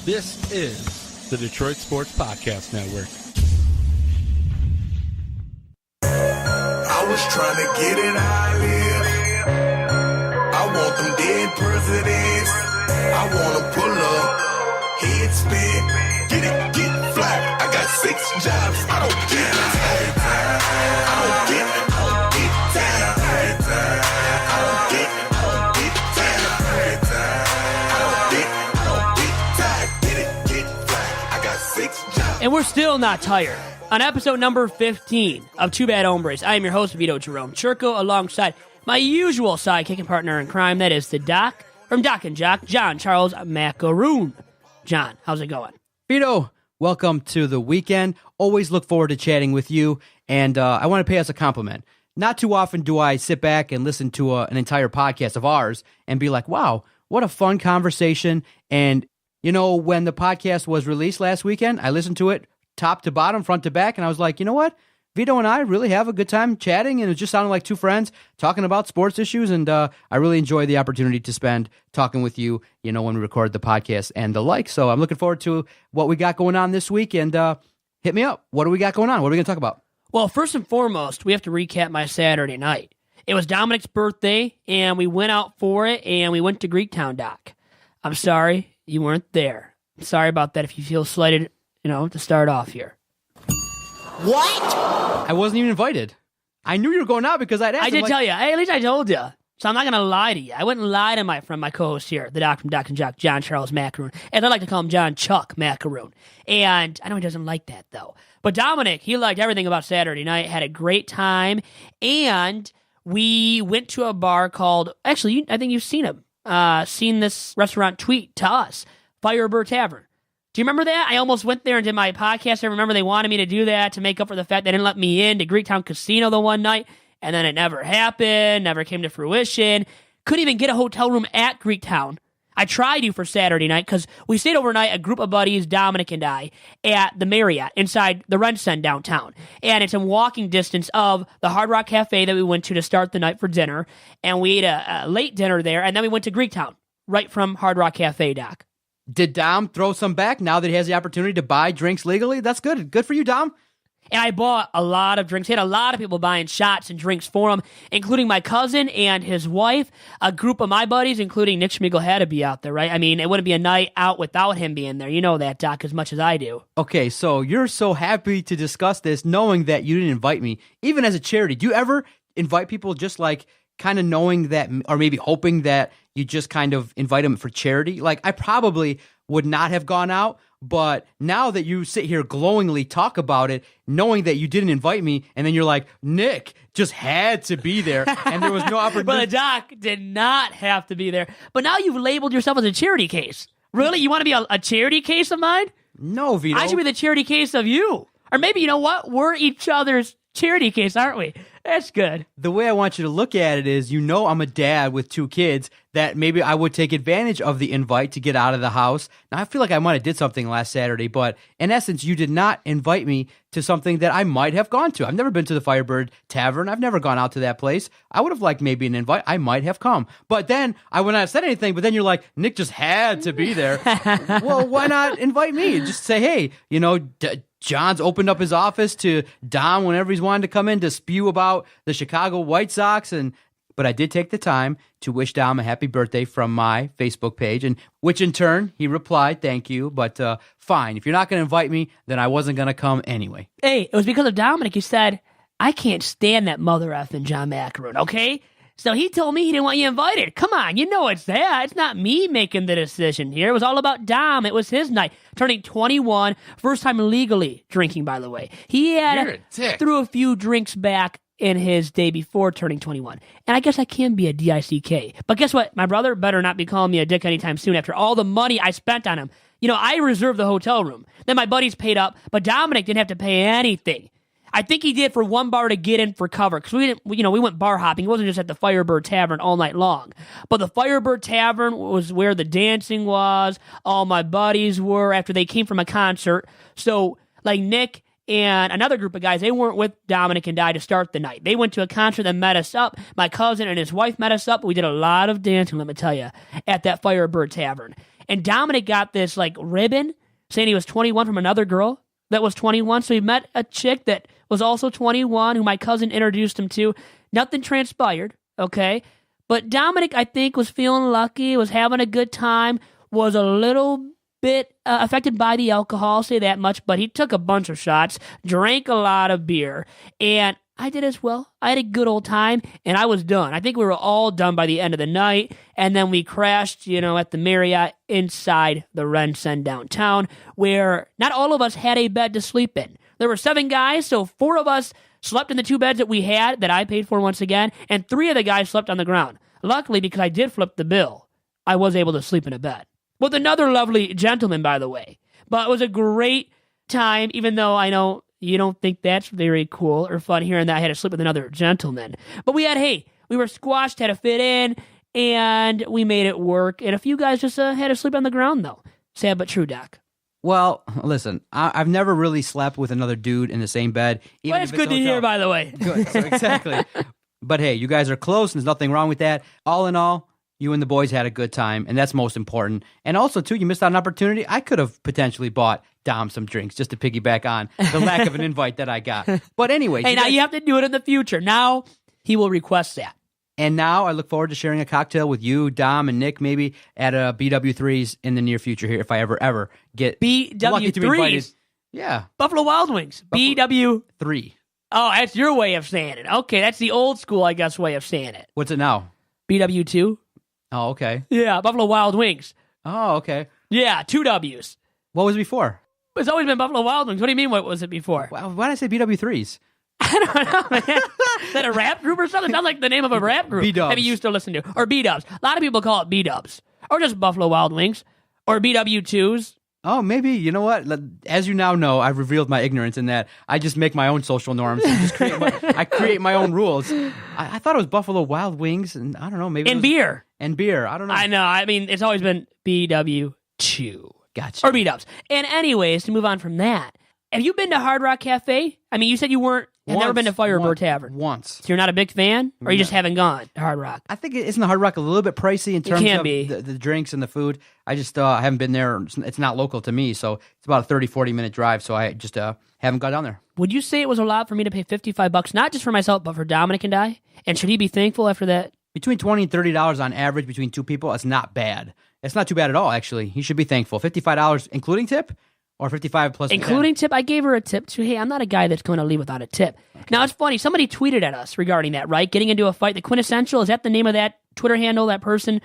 This is the Detroit Sports Podcast Network. I was trying to get it how I live. I want them dead presidents. I want to pull up, head spin, get it, get flat. I got 6 jobs, I don't get it. I don't get it. And we're still not tired. On episode number 15 of Two Bad Hombres, I am your host, Vito Jerome Churko, alongside my usual sidekick and partner in crime, that is the Doc, from Doc and Jock, John Charles Macaroon. John, how's it going? Vito, welcome to the weekend. Always look forward to chatting with you, and I want to pay us a compliment. Not too often do I sit back and listen to an entire podcast of ours and be like, wow, what a fun conversation. And you know, when the podcast was released last weekend, I listened to it top to bottom, front to back, and I was like, you know what? Vito and I really have a good time chatting, and it just sounded like two friends talking about sports issues, and I really enjoy the opportunity to spend talking with you, you know, when we record the podcast and the like. So I'm looking forward to what we got going on this week, and hit me up. What do we got going on? What are we going to talk about? Well, first and foremost, we have to recap my Saturday night. It was Dominic's birthday, and we went out for it, and we went to Greektown, Doc. I'm sorry you weren't there. I'm sorry about that if you feel slighted, you know, to start off here. What? I wasn't even invited. I knew you were going out because I'd asked I did tell you. At least I told you. So I'm not going to lie to you. I wouldn't lie to my friend, my co-host here, the Doc from Doc and Jock, John Charles Macaroon. And I like to call him John Chuck Macaroon. And I know he doesn't like that, though. But Dominic, he liked everything about Saturday night, had a great time. And we went to a bar called, actually, I think you've seen him. Seen this restaurant tweet to us, Firebird Tavern. Do you remember that? I almost went there and did my podcast. I remember they wanted me to do that to make up for the fact they didn't let me in to Greektown Casino the one night, and then it never happened, never came to fruition. Couldn't even get a hotel room at Greektown. I tried to for Saturday night because we stayed overnight, a group of buddies, Dominic and I, at the Marriott inside the Rensen downtown. And it's in walking distance of the Hard Rock Cafe that we went to start the night for dinner. And we ate a late dinner there, and then we went to Greektown, right from Hard Rock Cafe, Doc. Did Dom throw some back now that he has the opportunity to buy drinks legally? That's good. Good for you, Dom. And I bought a lot of drinks. He had a lot of people buying shots and drinks for him, including my cousin and his wife. A group of my buddies, including Nick Schmigel, had to be out there, right? I mean, it wouldn't be a night out without him being there. You know that, Doc, as much as I do. Okay, so you're so happy to discuss this knowing that you didn't invite me, even as a charity. Do you ever invite people just like kind of knowing that, or maybe hoping that you just kind of invite them for charity? Like, I probably would not have gone out. But now that you sit here glowingly talk about it, knowing that you didn't invite me, and then you're like, Nick just had to be there, and there was no opportunity. But the Doc did not have to be there. But now you've labeled yourself as a charity case. Really? You want to be a charity case of mine? No, Vito. I should be the charity case of you. Or maybe, you know what? We're each other's charity case, aren't we? That's good. The way I want you to look at it is, you know, I'm a dad with 2 kids, that maybe I would take advantage of the invite to get out of the house. Now, I feel like I might have did something last Saturday, but in essence, you did not invite me to something that I might have gone to. I've never been to the Firebird Tavern. I've never gone out to that place. I would have liked maybe an invite. I might have come. But then I would not have said anything, but then you're like, Nick just had to be there. Well, why not invite me? Just say, hey, you know, John's opened up his office to Dom whenever he's wanted to come in to spew about the Chicago White Sox. But I did take the time to wish Dom a happy birthday from my Facebook page, and which in turn, he replied, thank you, but fine. If you're not going to invite me, then I wasn't going to come anyway. Hey, it was because of Dominic. He said, I can't stand that mother effing John Macaroon, okay? So he told me he didn't want you invited. Come on, you know it's that. It's not me making the decision here. It was all about Dom. It was his night. Turning 21, first time legally drinking, by the way. He had threw a few drinks back in his day before turning 21. And I guess I can be a DICK. But guess what? My brother better not be calling me a dick anytime soon after all the money I spent on him. You know, I reserved the hotel room. Then my buddies paid up, but Dominic didn't have to pay anything. I think he did for one bar to get in for cover, because we went bar hopping. He wasn't just at the Firebird Tavern all night long. But the Firebird Tavern was where the dancing was. All my buddies were after they came from a concert. So, like Nick and another group of guys, they weren't with Dominic and I to start the night. They went to a concert that met us up. My cousin and his wife met us up. We did a lot of dancing, let me tell you, at that Firebird Tavern. And Dominic got this like ribbon saying he was 21 from another girl that was 21. So he met a chick that was also 21 who my cousin introduced him to. Nothing transpired, okay? But Dominic, I think, was feeling lucky, was having a good time, was a little bit affected by the alcohol, I'll say that much, but he took a bunch of shots, drank a lot of beer, and I did as well. I had a good old time, and I was done. I think we were all done by the end of the night, and then we crashed, at the Marriott inside the RenCen downtown, where not all of us had a bed to sleep in. There were 7 guys, so 4 of us slept in the 2 beds that we had, that I paid for once again, and 3 of the guys slept on the ground. Luckily, because I did flip the bill, I was able to sleep in a bed. With another lovely gentleman, by the way. But it was a great time, even though I know you don't think that's very cool or fun hearing that I had to sleep with another gentleman. But we were squashed, had to fit in, and we made it work. And a few guys just had to sleep on the ground, though. Sad but true, Doc. Well, listen, I've never really slept with another dude in the same bed. Well, that's good to hear, by the way. Good, so exactly. But hey, you guys are close, and there's nothing wrong with that. All in all, you and the boys had a good time, and that's most important. And also, too, you missed out on an opportunity. I could have potentially bought Dom some drinks just to piggyback on the lack of an invite that I got. But anyway. Hey, you have to do it in the future. Now he will request that. And now I look forward to sharing a cocktail with you, Dom, and Nick, maybe at a BW3's in the near future here, if I ever get lucky to be invited. BW3's? Yeah. Buffalo Wild Wings. BW3. 3. Oh, that's your way of saying it. Okay, that's the old school, I guess, way of saying it. What's it now? BW2. Oh, okay. Yeah, Buffalo Wild Wings. Oh, okay. Yeah, 2 W's. What was it before? It's always been Buffalo Wild Wings. What do you mean, what was it before? Why did I say BW3's? I don't know, man. Is that a rap group or something? It sounds like the name of a rap group. B-dubs. Maybe you used to listen to. Or B-dubs. A lot of people call it B-dubs. Or just Buffalo Wild Wings. Or BW2s. Oh, maybe. You know what? As you now know, I've revealed my ignorance in that I just make my own social norms. And just I create my own rules. I thought it was Buffalo Wild Wings, and I don't know. Maybe And beer. And beer. I don't know. I know. I mean, it's always been BW2. Gotcha. Or B-dubs. And anyways, to move on from that, have you been to Hard Rock Cafe? I mean, you said you had never been to Firebird Tavern. Once. So you're not a big fan? Or you just haven't gone to Hard Rock? I think isn't the Hard Rock a little bit pricey in terms of be. The drinks and the food? I just I haven't been there. It's not local to me, so it's about a 30, 40-minute drive, so I just haven't got down there. Would you say it was a lot for me to pay $55, not just for myself, but for Dominic and I? And should he be thankful after that? Between $20 and $30 on average between 2 people, that's not bad. It's not too bad at all, actually. He should be thankful. $55 including tip? Or 55 plus including tip? I gave her a tip too. Hey, I'm not a guy that's going to leave without a tip. Okay. Now, it's funny. Somebody tweeted at us regarding that, right? Getting into a fight. The Quintessential, is that the name of that Twitter handle, that person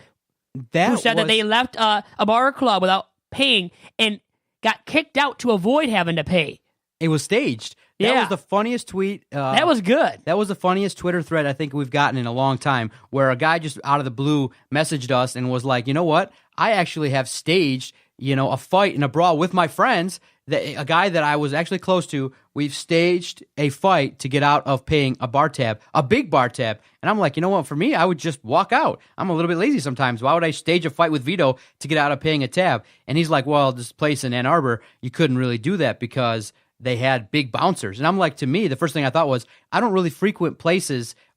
who said that they left a bar or club without paying and got kicked out to avoid having to pay? It was staged. That was the funniest tweet. That was good. That was the funniest Twitter thread I think we've gotten in a long time, where a guy just out of the blue messaged us and was like, you know what? I actually have staged a fight and a brawl with my friends, a guy that I was actually close to. We've staged a fight to get out of paying a bar tab, a big bar tab. And I'm like, you know what? For me, I would just walk out. I'm a little bit lazy sometimes. Why would I stage a fight with Vito to get out of paying a tab? And he's like, well, this place in Ann Arbor, you couldn't really do that because they had big bouncers. And I'm like, to me, the first thing I thought was, I don't really frequent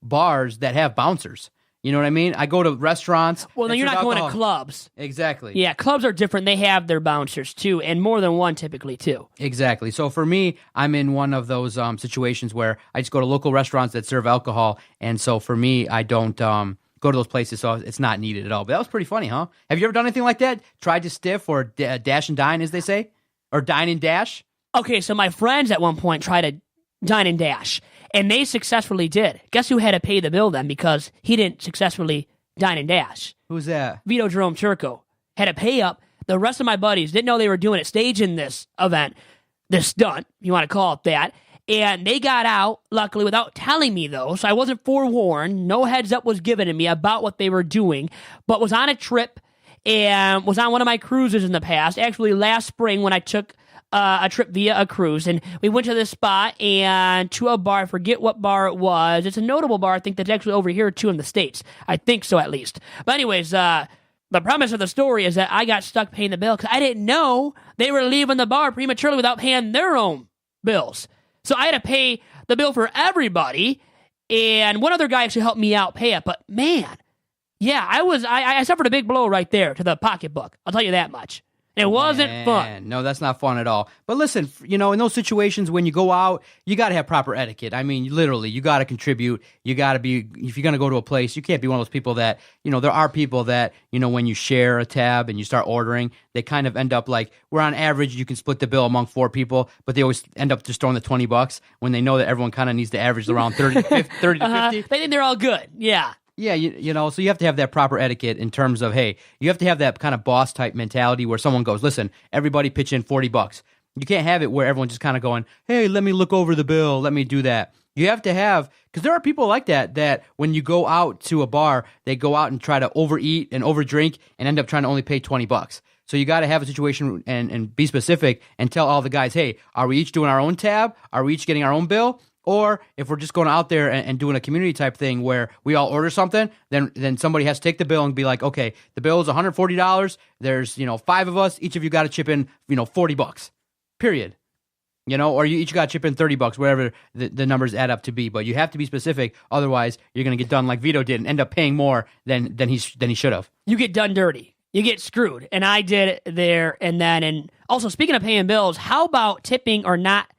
bars that have bouncers. You know what I mean? I go to restaurants. Well, then you're not going to clubs. Exactly. Yeah, clubs are different. They have their bouncers, too, and more than one typically, too. Exactly. So for me, I'm in one of those situations where I just go to local restaurants that serve alcohol, and so for me, I don't go to those places, so it's not needed at all. But that was pretty funny, huh? Have you ever done anything like that? Tried to stiff or dash and dine, as they say? Or dine and dash? Okay, so my friends at one point tried to dine and dash, and they successfully did. Guess who had to pay the bill then because he didn't successfully dine and dash? Who's that? Vito Jerome Turco had to pay up. The rest of my buddies didn't know they were doing it, staging this event, this stunt, if you want to call it that. And they got out, luckily, without telling me, though, so I wasn't forewarned. No heads up was given to me about what they were doing, but was on a trip and was on one of my cruises in the past. Actually, last spring when I took a trip via a cruise, and we went to this spot and to a bar. I forget what bar it was. It's a notable bar. I think that's actually over here too in the States. I think so, at least. But anyways, the premise of the story is that I got stuck paying the bill because I didn't know they were leaving the bar prematurely without paying their own bills. So I had to pay the bill for everybody, and one other guy actually helped me out pay it. But man, Yeah, I suffered a big blow right there to the pocketbook. I'll tell you that much. It wasn't fun. No, that's not fun at all. But listen, in those situations when you go out, you got to have proper etiquette. I mean, literally, you got to contribute. You got to be, if you're going to go to a place, you can't be one of those people that, there are people that, when you share a tab and you start ordering, they kind of end up like, where on average, you can split the bill among 4 people, but they always end up just throwing the $20 when they know that everyone kind of needs to average around 30 to 50. They think they're all good. Yeah. Yeah, so you have to have that proper etiquette in terms of, hey, you have to have that kind of boss type mentality where someone goes, listen, everybody pitch in $40. You can't have it where everyone's just kind of going, hey, let me look over the bill, let me do that. You have to have, because there are people like that when you go out to a bar, they go out and try to overeat and overdrink and end up trying to only pay $20. So you got to have a situation and be specific and tell all the guys, hey, are we each doing our own tab? Are we each getting our own bill? Or if we're just going out there and doing a community type thing where we all order something, then somebody has to take the bill and be like, okay, the bill is $140. There's 5 of us. Each of you got to chip in $40. Period. Or you each got to chip in $30, whatever the numbers add up to be. But you have to be specific, otherwise you're going to get done like Vito did and end up paying more than he should have. You get done dirty. You get screwed, and I did it there and then. And also, speaking of paying bills, how about tipping or not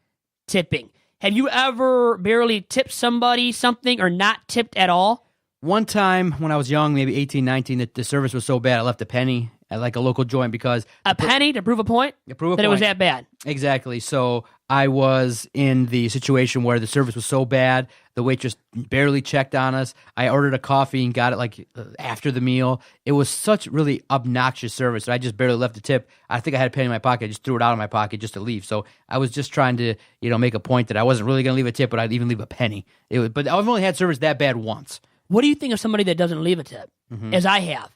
tipping? Have you ever barely tipped somebody something or not tipped at all? One time when I was young, maybe 18, 19, the service was so bad I left a penny at like a local joint because... A penny to prove a point? To prove a point. That it was that bad? Exactly. So I was in the situation where the service was so bad, the waitress barely checked on us. I ordered a coffee and got it like after the meal. It was such really obnoxious service that I just barely left a tip. I think I had a penny in my pocket. I just threw it out of my pocket just to leave. So I was just trying to, make a point that I wasn't really going to leave a tip, but I'd even leave a penny. But I've only had service that bad once. What do you think of somebody that doesn't leave a tip, as I have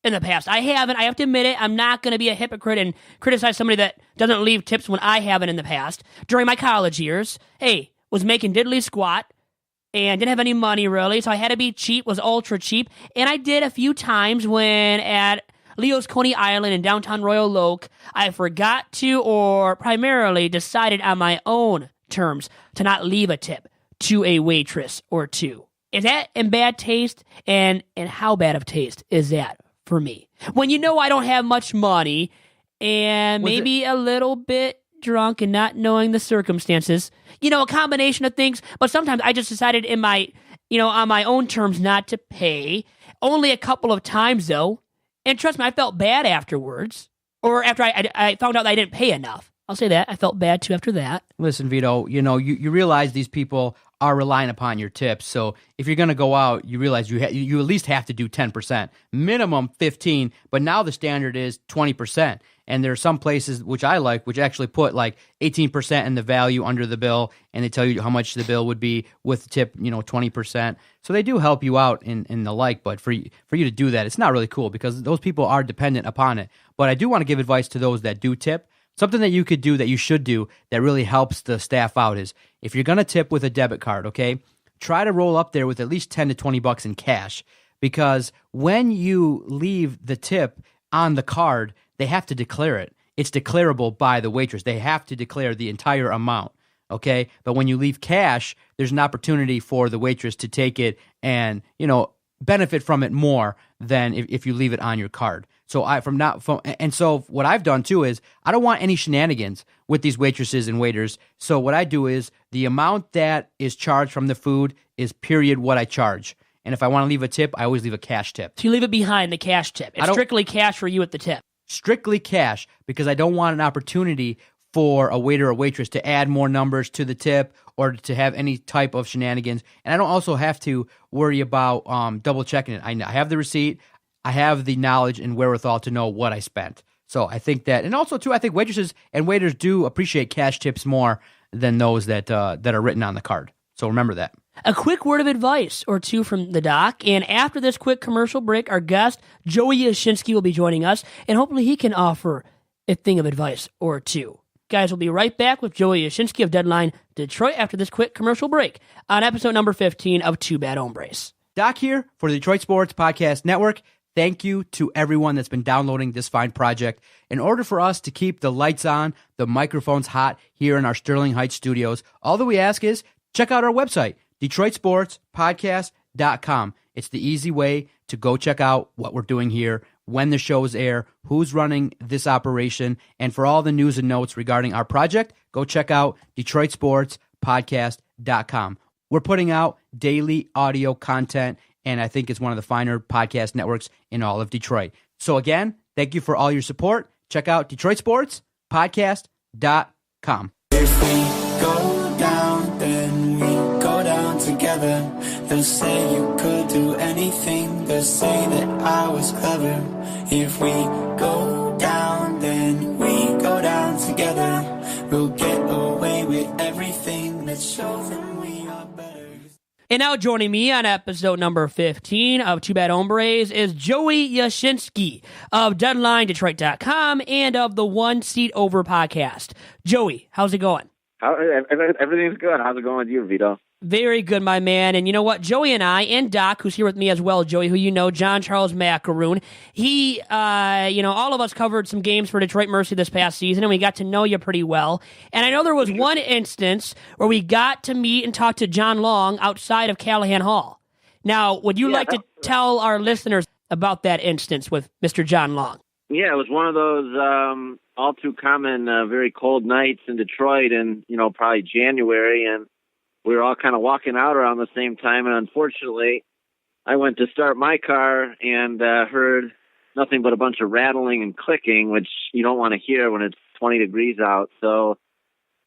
in the past? I haven't. I have to admit it. I'm not going to be a hypocrite and criticize somebody that doesn't leave tips when I haven't in the past. During my college years, was making diddly squat and didn't have any money really, so I had to be cheap, was ultra cheap. And I did a few times when at Leo's Coney Island in downtown Royal Oak, I forgot to or primarily decided on my own terms to not leave a tip to a waitress or two. Is that in bad taste? And how bad of taste is that for me? When I don't have much money and maybe a little bit drunk and not knowing the circumstances, a combination of things. But sometimes I just decided in my, on my own terms not to pay. Only a couple of times though. And trust me, I felt bad afterwards. Or after I found out that I didn't pay enough. I'll say that. I felt bad too after that. Listen, Vito, you realize these people are relying upon your tips. So if you're going to go out, you realize you at least have to do 10%, minimum 15%, but now the standard is 20%. And there are some places which I like, which actually put like 18% in the value under the bill, and they tell you how much the bill would be with the tip, 20%. So they do help you out in the like, but for you to do that, it's not really cool because those people are dependent upon it. But I do want to give advice to those that do tip. Something that you could do, that you should do, that really helps the staff out is if you're going to tip with a debit card, okay, try to roll up there with at least $10 to $20 in cash, because when you leave the tip on the card, they have to declare it. It's declarable by the waitress. They have to declare the entire amount, okay? But when you leave cash, there's an opportunity for the waitress to take it and, benefit from it more than if you leave it on your card. So so what I've done too is I don't want any shenanigans with these waitresses and waiters. So what I do is the amount that is charged from the food is period what I charge. And if I want to leave a tip, I always leave a cash tip. So you leave it behind the cash tip. It's strictly cash for you at the tip. Strictly cash, because I don't want an opportunity for a waiter or waitress to add more numbers to the tip or to have any type of shenanigans. And I don't also have to worry about double checking it. I have the receipt. I have the knowledge and wherewithal to know what I spent. So I think that, and also too, I think waitresses and waiters do appreciate cash tips more than those that are written on the card. So remember that. A quick word of advice or two from the doc. And after this quick commercial break, our guest, Joey Yashinsky, will be joining us. And hopefully he can offer a thing of advice or two. Guys, we'll be right back with Joey Yashinsky of Deadline Detroit after this quick commercial break on episode number 15 of Two Bad Hombres. Doc here for the Detroit Sports Podcast Network. Thank you to everyone that's been downloading this fine project. In order for us to keep the lights on, the microphones hot here in our Sterling Heights studios, all that we ask is check out our website, DetroitSportsPodcast.com. podcast.com. It's the easy way to go check out what we're doing here, when the shows air, who's running this operation, and for all the news and notes regarding our project, go check out DetroitSportsPodcast.com. We're putting out daily audio content, and I think it's one of the finer podcast networks in all of Detroit. So again, thank you for all your support. Check out DetroitSportsPodcast.com. If we go down, then we go down together. They'll say you could do anything. They'll say that I was clever. If we go down, then we go down together. We'll get away with everything. Let's show them we are better. And now joining me on episode number 15 of Two Bad Hombres is Joey Yashinsky of DeadlineDetroit.com and of the One Seat Over podcast. Joey, how's it going? Everything's good. How's it going with you, Vito? Very good, my man. And you know what? Joey and I, and Doc, who's here with me as well, Joey, who you know, John Charles Macaroon, he, all of us covered some games for Detroit Mercy this past season, and we got to know you pretty well. And I know there was one instance where we got to meet and talk to John Long outside of Callahan Hall. Now, would you like to tell our listeners about that instance with Mr. John Long? Yeah, it was one of those all too common, very cold nights in Detroit in, probably January, and we were all kind of walking out around the same time, and unfortunately, I went to start my car and heard nothing but a bunch of rattling and clicking, which you don't want to hear when it's 20 degrees out. So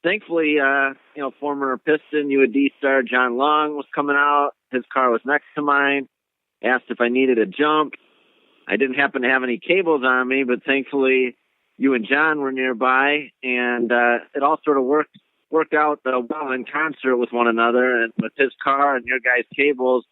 thankfully, former Piston UAD star John Long was coming out. His car was next to mine, asked if I needed a jump. I didn't happen to have any cables on me, but thankfully you and John were nearby, and it all sort of worked out well in concert with one another, and with his car and your guys' cables,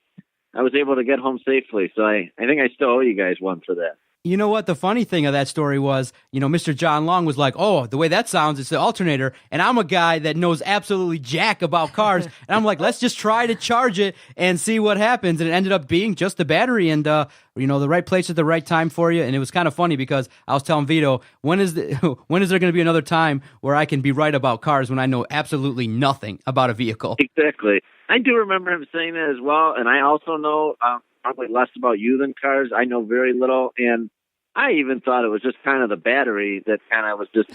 I was able to get home safely. So I think I still owe you guys one for that. You know what? The funny thing of that story was, Mr. John Long was like, oh, the way that sounds, it's the alternator. And I'm a guy that knows absolutely jack about cars. And I'm like, let's just try to charge it and see what happens. And it ended up being just the battery and, the right place at the right time for you. And it was kind of funny because I was telling Vito, when is there going to be another time where I can be right about cars when I know absolutely nothing about a vehicle? Exactly. I do remember him saying that as well. And I also know probably less about you than cars. I know very little, and I even thought it was just kind of the battery that kind of was just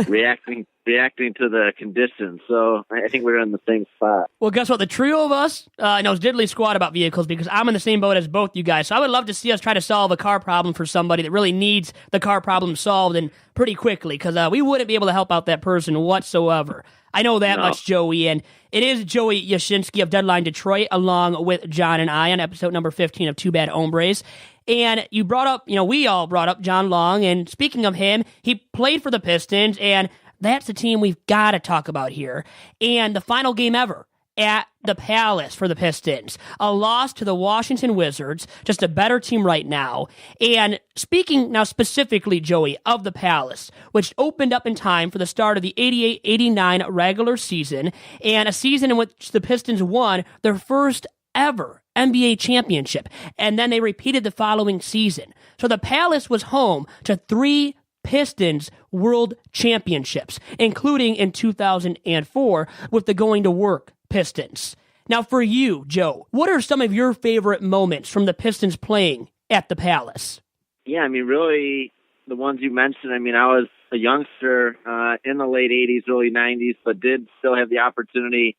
reacting to the conditions. So I think we're in the same spot. Well, guess what? The trio of us knows diddly squat about vehicles because I'm in the same boat as both you guys. So I would love to see us try to solve a car problem for somebody that really needs the car problem solved and pretty quickly because we wouldn't be able to help out that person whatsoever. I know that much, Joey, and it is Joey Yashinsky of Deadline Detroit along with John and I on episode number 15 of Two Bad Hombres. And you brought up, we all brought up John Long, and speaking of him, he played for the Pistons, and that's the team we've got to talk about here. And the final game ever at the Palace for the Pistons. A loss to the Washington Wizards, just a better team right now. And speaking now specifically, Joey, of the Palace, which opened up in time for the start of the 88-89 regular season, and a season in which the Pistons won their first ever NBA championship, and then they repeated the following season. So the Palace was home to 3 Pistons World Championships, including in 2004 with the Going to Work Pistons. Now for you, Joe, what are some of your favorite moments from the Pistons playing at the Palace? Yeah, really the ones you mentioned. I was a youngster in the late 80s, early 90s, but did still have the opportunity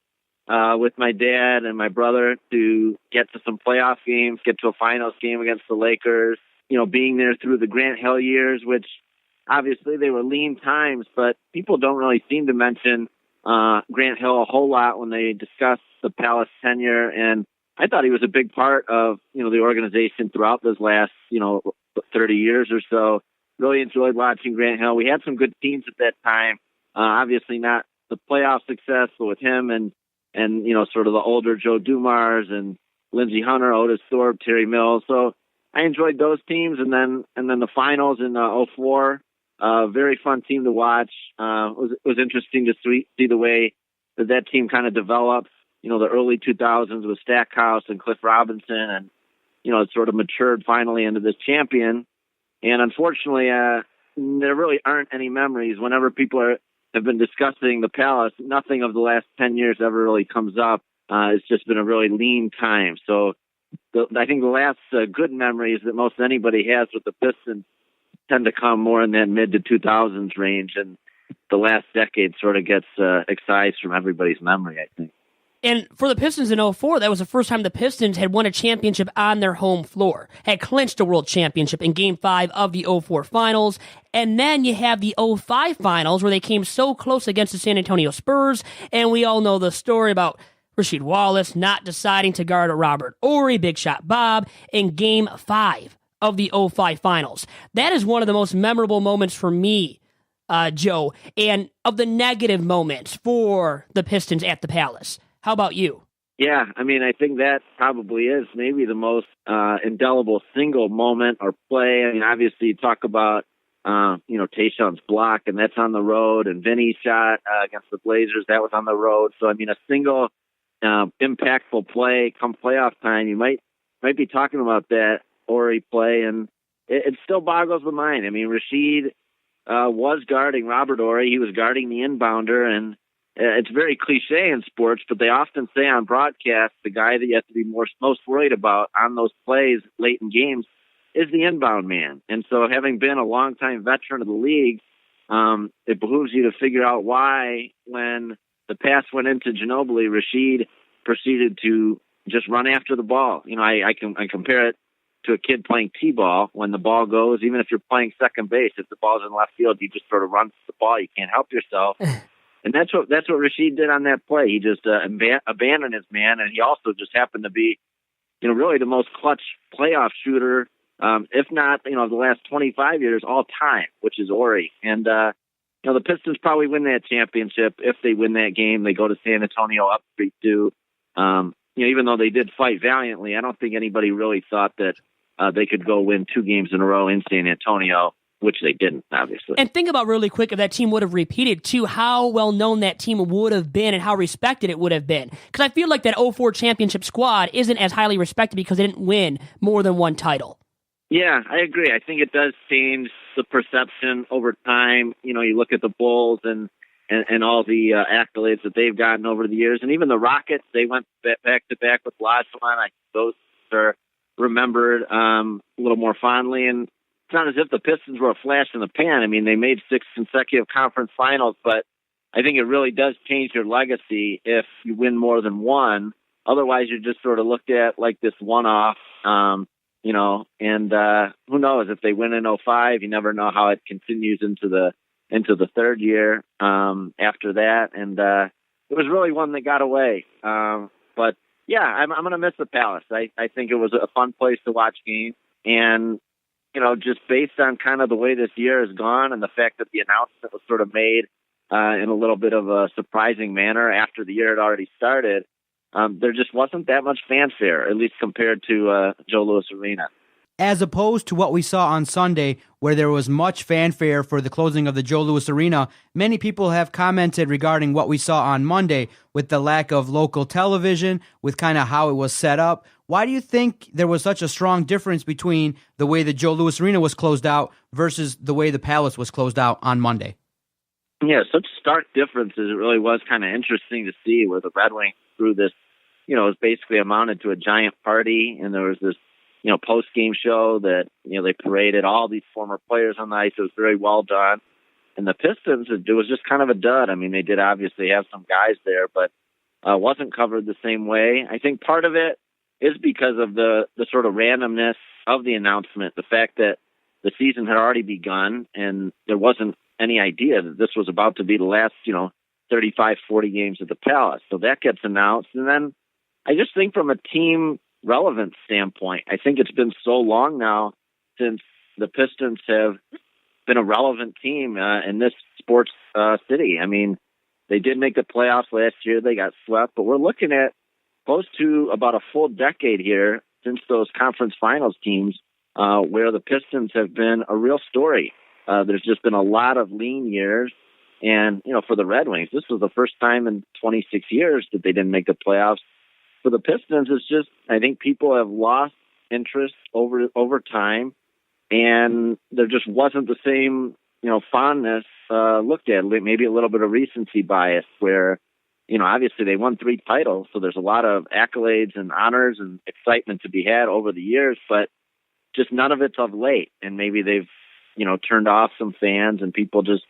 with my dad and my brother to get to some playoff games, get to a finals game against the Lakers, being there through the Grant Hill years, which obviously they were lean times, but people don't really seem to mention Grant Hill a whole lot when they discuss the Palace tenure. And I thought he was a big part of, the organization throughout those last, 30 years or so. Really enjoyed watching Grant Hill. We had some good teams at that time. Obviously not the playoff success, but with him and sort of the older Joe Dumars and Lindsey Hunter, Otis Thorpe, Terry Mills. So I enjoyed those teams. And then the finals in 04, very fun team to watch. It was interesting to see the way that team kind of developed, the early 2000s with Stackhouse and Cliff Robinson, and, it sort of matured finally into this champion. And unfortunately, there really aren't any memories. Whenever people have been discussing the Palace, nothing of the last 10 years ever really comes up. It's just been a really lean time. So I think the last good memories that most anybody has with the Pistons tend to come more in that mid to 2000s range, and the last decade sort of gets excised from everybody's memory, I think. And for the Pistons in 04, that was the first time the Pistons had won a championship on their home floor, had clinched a world championship in Game 5 of the 04 finals. And then you have the 05 finals where they came so close against the San Antonio Spurs. And we all know the story about Rasheed Wallace not deciding to guard Robert Horry, Big Shot Bob, in Game 5 of the 05 finals. That is one of the most memorable moments for me, Joe, and of the negative moments for the Pistons at the Palace. How about you? Yeah, I mean, I think that probably is maybe the most indelible single moment or play. I mean, obviously you talk about, Tayshaun's block, and that's on the road, and Vinny's shot against the Blazers, that was on the road. So, I mean, a single impactful play come playoff time, you might be talking about that Horry play, and it still boggles the mind. I mean, Rasheed was guarding Robert Horry. He was guarding the inbounder, and it's very cliche in sports, but they often say on broadcast the guy that you have to be most worried about on those plays late in games is the inbound man. And so having been a longtime veteran of the league, it behooves you to figure out why when the pass went into Ginobili, Rasheed proceeded to just run after the ball. I compare it to a kid playing t-ball. When the ball goes, even if you're playing second base, if the ball's in left field, you just sort of run to the ball. You can't help yourself. And that's what Rasheed did on that play. He just abandoned his man, and he also just happened to be, really the most clutch playoff shooter, if not, the last 25 years all time, which is Horry. And the Pistons probably win that championship. If they win that game, they go to San Antonio up 3-2. Even though they did fight valiantly, I don't think anybody really thought that they could go win 2 games in a row in San Antonio, which they didn't, obviously. And think about really quick if that team would have repeated, too, how well-known that team would have been and how respected it would have been. Because I feel like that 04 championship squad isn't as highly respected because they didn't win more than one title. Yeah, I agree. I think it does change the perception over time. You look at the Bulls and all the accolades that they've gotten over the years. And even the Rockets, they went back-to-back with Olajuwon. I think those are remembered a little more fondly. And it's not as if the Pistons were a flash in the pan. I mean, they made 6 consecutive conference finals, but I think it really does change your legacy if you win more than one. Otherwise, you're just sort of looked at like this one-off, and who knows, if they win in 05, you never know how it continues into the third year after that. And it was really one that got away. But, yeah, I'm going to miss the Palace. I think it was a fun place to watch games. And just based on kind of the way this year has gone and the fact that the announcement was sort of made in a little bit of a surprising manner after the year had already started, there just wasn't that much fanfare, at least compared to Joe Louis Arena. As opposed to what we saw on Sunday, where there was much fanfare for the closing of the Joe Louis Arena, many people have commented regarding what we saw on Monday with the lack of local television, with kind of how it was set up. Why do you think there was such a strong difference between the way the Joe Louis Arena was closed out versus the way the Palace was closed out on Monday? Yeah, such stark differences. It really was kind of interesting to see where the Red Wings threw this, it was basically amounted to a giant party, and there was this, post-game show that, they paraded all these former players on the ice. It was very well done. And the Pistons, it was just kind of a dud. I mean, they did obviously have some guys there, but wasn't covered the same way. I think part of it is because of the sort of randomness of the announcement, the fact that the season had already begun and there wasn't any idea that this was about to be the last, 35, 40 games at the Palace. So that gets announced. And then I just think from a team relevance standpoint, I think it's been so long now since the Pistons have been a relevant team in this sports city. I mean, they did make the playoffs last year. They got swept, but we're looking at close to about a full decade here since those conference finals teams where the Pistons have been a real story. There's just been a lot of lean years. And, for the Red Wings, this was the first time in 26 years that they didn't make the playoffs. For the Pistons, it's just, I think people have lost interest over time, and there just wasn't the same, fondness looked at. Maybe a little bit of recency bias where, obviously they won 3 titles, so there's a lot of accolades and honors and excitement to be had over the years, but just none of it's of late. And maybe they've, turned off some fans and people just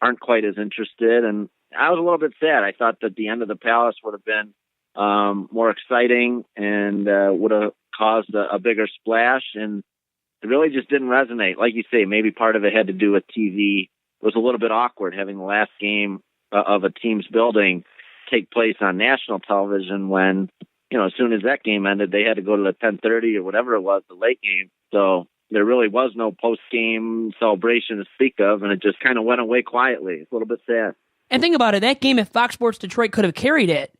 aren't quite as interested. And I was a little bit sad. I thought that the end of the Palace would have been more exciting and would have caused a bigger splash. And it really just didn't resonate. Like you say, maybe part of it had to do with TV. It was a little bit awkward having the last game of a team's building take place on national television when, as soon as that game ended, they had to go to the 10:30 or whatever it was, the late game. So there really was no post-game celebration to speak of, and it just kind of went away quietly. It's a little bit sad. And think about it, that game, if Fox Sports Detroit could have carried it,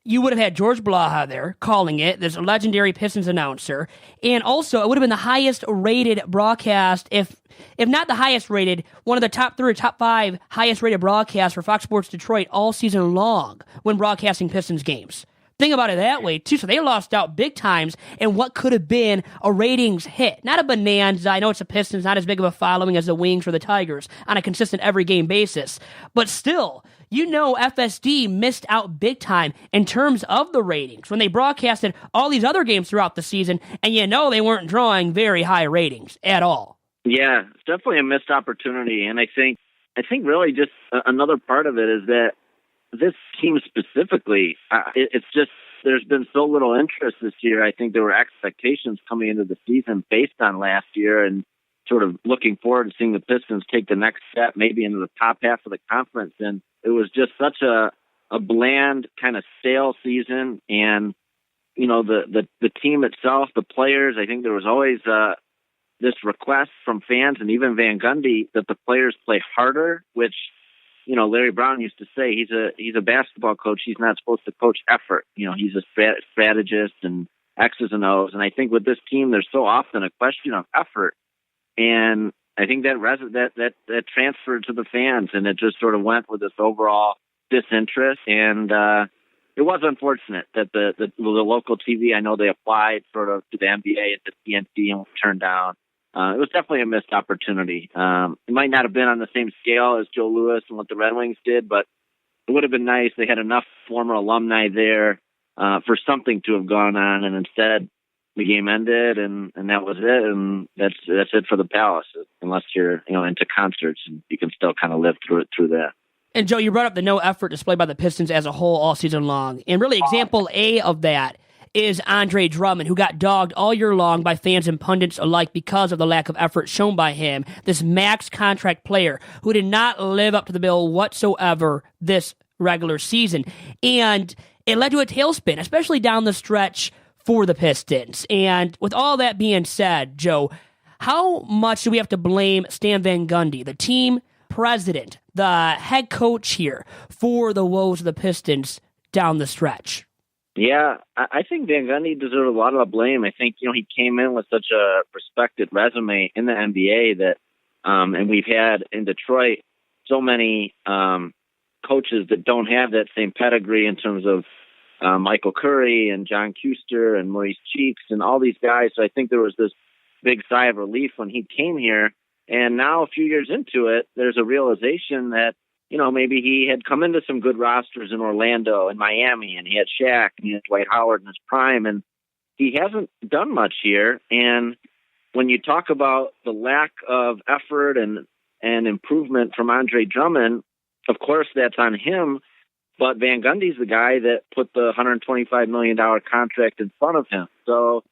you would have had George Blaha there calling it, this legendary Pistons announcer, and also it would have been the highest rated broadcast, if not the highest rated, one of the top 3 or top 5 highest rated broadcasts for Fox Sports Detroit all season long when broadcasting Pistons games. Think about it that way, too. So they lost out big times in what could have been a ratings hit. Not a bonanza. I know it's the Pistons, not as big of a following as the Wings or the Tigers on a consistent every game basis. But still, FSD missed out big time in terms of the ratings when they broadcasted all these other games throughout the season, and they weren't drawing very high ratings at all. Yeah, it's definitely a missed opportunity. And I think really just another part of it is that this team specifically, it's just there's been so little interest this year. I think there were expectations coming into the season based on last year and sort of looking forward to seeing the Pistons take the next step, maybe into the top half of the conference. And it was just such a bland, kind of stale season. And, the team itself, the players, I think there was always this request from fans and even Van Gundy that the players play harder, which Larry Brown used to say he's a basketball coach. He's not supposed to coach effort. He's a strategist and X's and O's. And I think with this team, there's so often a question of effort. And I think that transferred to the fans, and it just sort of went with this overall disinterest. And it was unfortunate that the local TV, I know they applied sort of to the NBA and to TNT and were turned down. It was definitely a missed opportunity. It might not have been on the same scale as Joe Louis and what the Red Wings did, but it would have been nice. They had enough former alumni there for something to have gone on, and instead the game ended, and that was it. And that's it for the Palace, unless you're into concerts, and you can still kind of live through that. And Joe, you brought up the no effort displayed by the Pistons as a whole all season long, and really example A of that is Andre Drummond, who got dogged all year long by fans and pundits alike because of the lack of effort shown by him, this max contract player who did not live up to the bill whatsoever this regular season. And it led to a tailspin, especially down the stretch for the Pistons. And with all that being said, Joe, how much do we have to blame Stan Van Gundy, the team president, the head coach here, for the woes of the Pistons down the stretch? Yeah, I think Van Gundy deserved a lot of the blame. I think, he came in with such a respected resume in the NBA that, and we've had in Detroit so many coaches that don't have that same pedigree in terms of Michael Curry and John Kuster and Maurice Cheeks and all these guys. So I think there was this big sigh of relief when he came here. And now a few years into it, there's a realization that, maybe he had come into some good rosters in Orlando and Miami, and he had Shaq and he had Dwight Howard in his prime, and he hasn't done much here. And when you talk about the lack of effort and improvement from Andre Drummond, of course that's on him, but Van Gundy's the guy that put the $125 million contract in front of him. So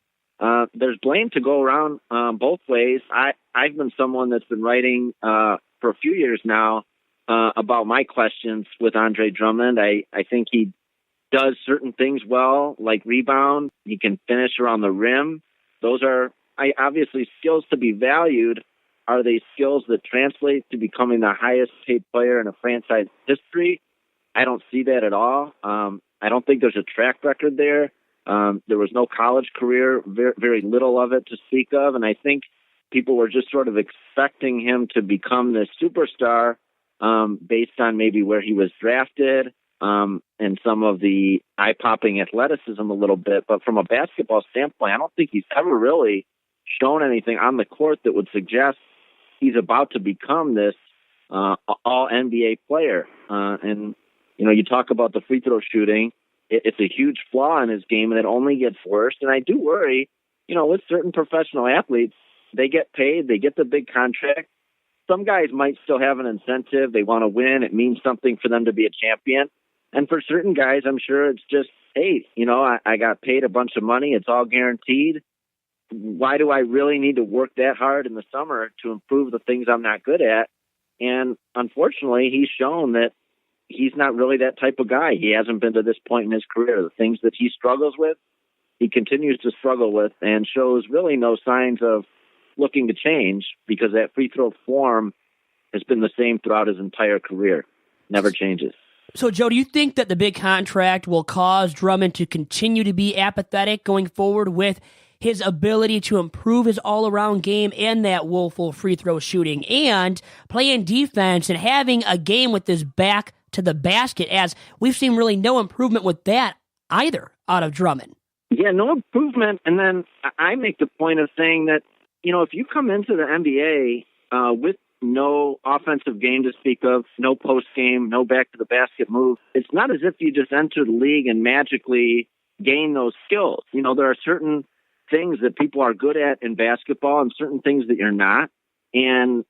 there's blame to go around both ways. I've been someone that's been writing for a few years now about my questions with Andre Drummond. I think he does certain things well, like rebound. He can finish around the rim. Those are obviously skills to be valued. Are they skills that translate to becoming the highest paid player in a franchise history? I don't see that at all. I don't think there's a track record there. There was no college career, very, very little of it to speak of. And I think people were just sort of expecting him to become this superstar based on maybe where he was drafted and some of the eye-popping athleticism a little bit. But from a basketball standpoint, I don't think he's ever really shown anything on the court that would suggest he's about to become this all-NBA player. And you talk about the free throw shooting. It's a huge flaw in his game, and it only gets worse. And I do worry, with certain professional athletes, they get paid, they get the big contract. Some guys might still have an incentive. They want to win. It means something for them to be a champion. And for certain guys, I'm sure it's just, hey, I got paid a bunch of money. It's all guaranteed. Why do I really need to work that hard in the summer to improve the things I'm not good at? And unfortunately, he's shown that he's not really that type of guy. He hasn't been to this point in his career. The things that he struggles with, he continues to struggle with and shows really no signs of looking to change because that free throw form has been the same throughout his entire career. Never changes. So, Joe, do you think that the big contract will cause Drummond to continue to be apathetic going forward with his ability to improve his all-around game and that woeful free throw shooting and playing defense and having a game with his back to the basket, as we've seen really no improvement with that either out of Drummond? Yeah, no improvement. And then I make the point of saying that, if you come into the NBA with no offensive game to speak of, no post game, no back to the basket move, it's not as if you just enter the league and magically gain those skills. There are certain things that people are good at in basketball and certain things that you're not. And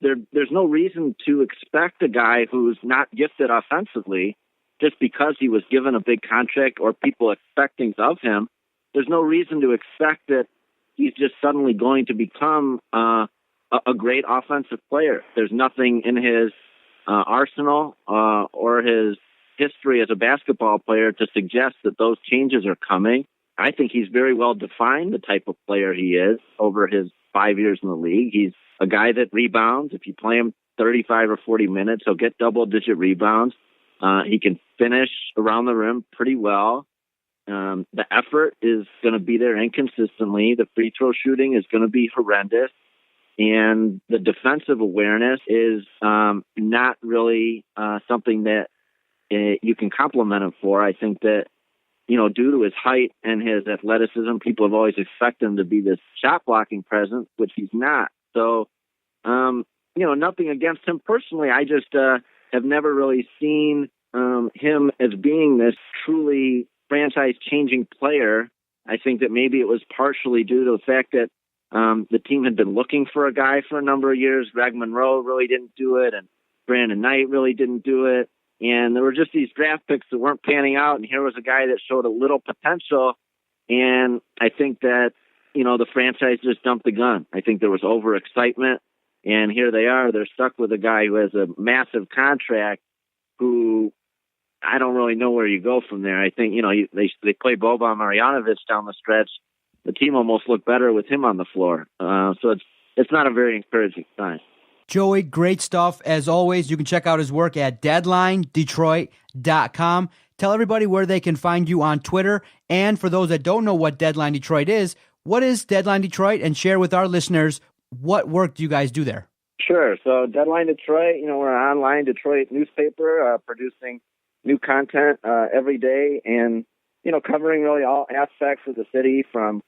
there's no reason to expect a guy who's not gifted offensively just because he was given a big contract or people expect things of him. There's no reason to expect that he's just suddenly going to become a great offensive player. There's nothing in his arsenal or his history as a basketball player to suggest that those changes are coming. I think he's very well defined the type of player he is over his 5 years in the league. He's a guy that rebounds. If you play him 35 or 40 minutes, he'll get double-digit rebounds. He can finish around the rim pretty well. The effort is going to be there inconsistently. The free throw shooting is going to be horrendous. And the defensive awareness is not really something that you can compliment him for. I think that, due to his height and his athleticism, people have always expected him to be this shot-blocking presence, which he's not. So, nothing against him personally. I just have never really seen him as being this truly franchise-changing player. I think that maybe it was partially due to the fact that the team had been looking for a guy for a number of years. Greg Monroe really didn't do it, and Brandon Knight really didn't do it. And there were just these draft picks that weren't panning out, and here was a guy that showed a little potential. And I think that, the franchise just dumped the gun. I think there was overexcitement, and here they are. They're stuck with a guy who has a massive contract who I don't really know where you go from there. I think, they play Boban Marjanovic down the stretch. The team almost looked better with him on the floor. So it's not a very encouraging sign. Joey, great stuff. As always, you can check out his work at deadlinedetroit.com. Tell everybody where they can find you on Twitter. And for those that don't know what Deadline Detroit is, what is Deadline Detroit? And share with our listeners, what work do you guys do there? Sure. So Deadline Detroit, we're an online Detroit newspaper producing new content every day and, covering really all aspects of the city from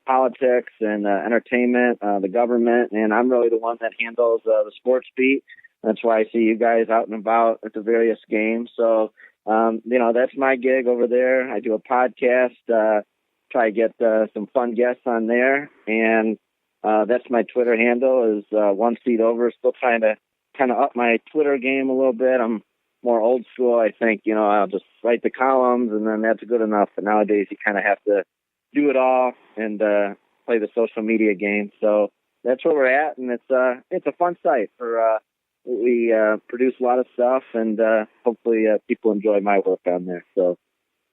politics and entertainment, the government, and I'm really the one that handles the sports beat. That's why I see you guys out and about at the various games. So, that's my gig over there. I do a podcast, try to get some fun guests on there, and that's my Twitter handle is one seat over. Still trying to kind of up my Twitter game a little bit. I'm more old school. I think, I'll just write the columns and then that's good enough. But nowadays you kind of have to do it all and play the social media game. So that's where we're at, and it's a fun site for we produce a lot of stuff, and hopefully people enjoy my work on there. So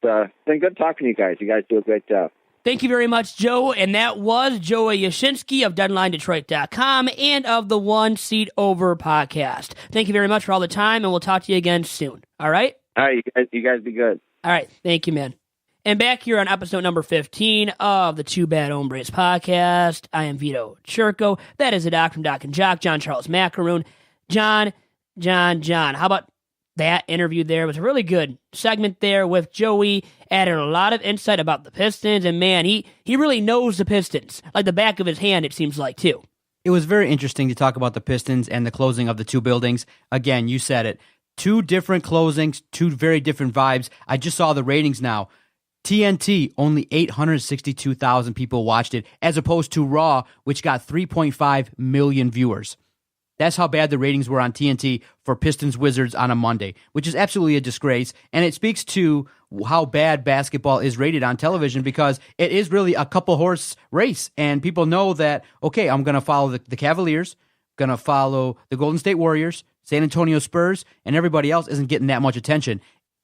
it's been good talking to you guys. You guys do a great job. Thank you very much, Joe. And that was Joey Yashinsky of DeadlineDetroit.com and of the One Seat Over podcast. Thank you very much for all the time, and we'll talk to you again soon. All right? All right, you guys be good. All right. Thank you, man. And back here on episode number 15 of the Two Bad Hombres podcast, I am Vito Churko. That is the Doc from Doc and Jock, John Charles Macaroon. John. How about that interview there? It was a really good segment there with Joey. Added a lot of insight about the Pistons. And, man, he really knows the Pistons. Like the back of his hand, it seems like, too. It was very interesting to talk about the Pistons and the closing of the two buildings. Again, you said it. Two different closings, two very different vibes. I just saw the ratings now. TNT, only 862,000 people watched it, as opposed to Raw, which got 3.5 million viewers. That's how bad the ratings were on TNT for Pistons Wizards on a Monday, which is absolutely a disgrace. And it speaks to how bad basketball is rated on television, because it is really a couple horse race. And people know that, okay, I'm going to follow the Cavaliers, going to follow the Golden State Warriors, San Antonio Spurs, and everybody else isn't getting that much attention.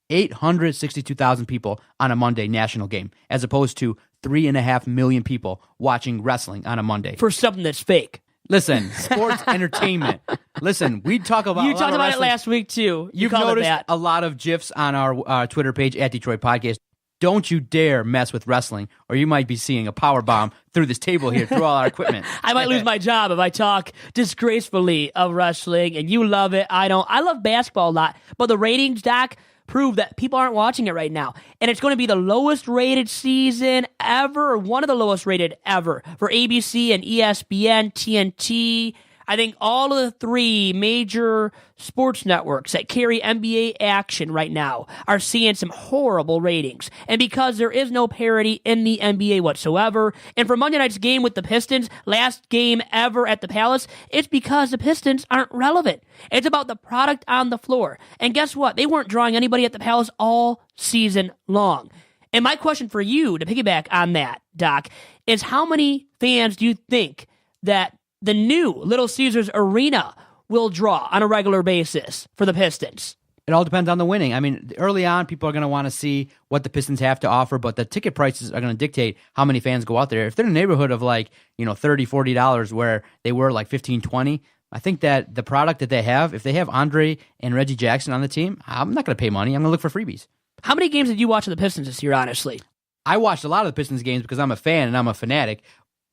862,000 people on a Monday national game, as opposed to 3.5 million people watching wrestling on a Monday. For something that's fake. Listen, sports entertainment. Listen, we talk about You talked about it last week, too. You've noticed a lot of GIFs on our Twitter page at Detroit Podcast. Don't you dare mess with wrestling, or you might be seeing a power bomb through this table here, through all our equipment. I might lose my job if I talk disgracefully of wrestling, and you love it. I don't. I love basketball a lot, but the ratings, Doc, prove that people aren't watching it right now. And it's going to be the lowest rated season ever, or one of the lowest rated ever, for ABC and ESPN, TNT. I think all of the three major sports networks that carry NBA action right now are seeing some horrible ratings. And because there is no parity in the NBA whatsoever, and for Monday night's game with the Pistons, last game ever at the Palace, it's because the Pistons aren't relevant. It's about the product on the floor. And guess what? They weren't drawing anybody at the Palace all season long. And my question for you, to piggyback on that, Doc, is how many fans do you think that the new Little Caesars Arena will draw on a regular basis for the Pistons? It all depends on the winning. I mean, early on, people are going to want to see what the Pistons have to offer, but the ticket prices are going to dictate how many fans go out there. If they're in the neighborhood of like, $30, $40 where they were like $15, $20, I think that the product that they have, if they have Andre and Reggie Jackson on the team, I'm not going to pay money. I'm going to look for freebies. How many games did you watch of the Pistons this year, honestly? I watched a lot of the Pistons games because I'm a fan and I'm a fanatic.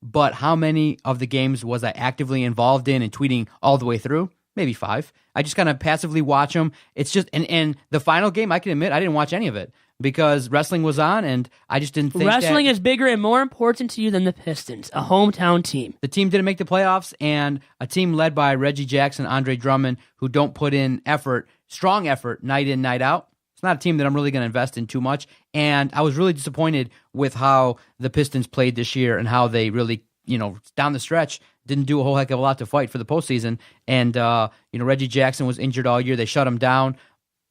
But how many of the games was I actively involved in and tweeting all the way through? Maybe 5. I just kind of passively watch them. It's just, and the final game, I can admit, I didn't watch any of it because wrestling was on, and I just didn't think wrestling is bigger and more important to you than the Pistons, a hometown team. The team didn't make the playoffs, and a team led by Reggie Jackson, Andre Drummond, who don't put in effort, strong effort, night in, night out. It's not a team that I'm really going to invest in too much. And I was really disappointed with how the Pistons played this year and how they really, down the stretch, didn't do a whole heck of a lot to fight for the postseason. And, Reggie Jackson was injured all year. They shut him down.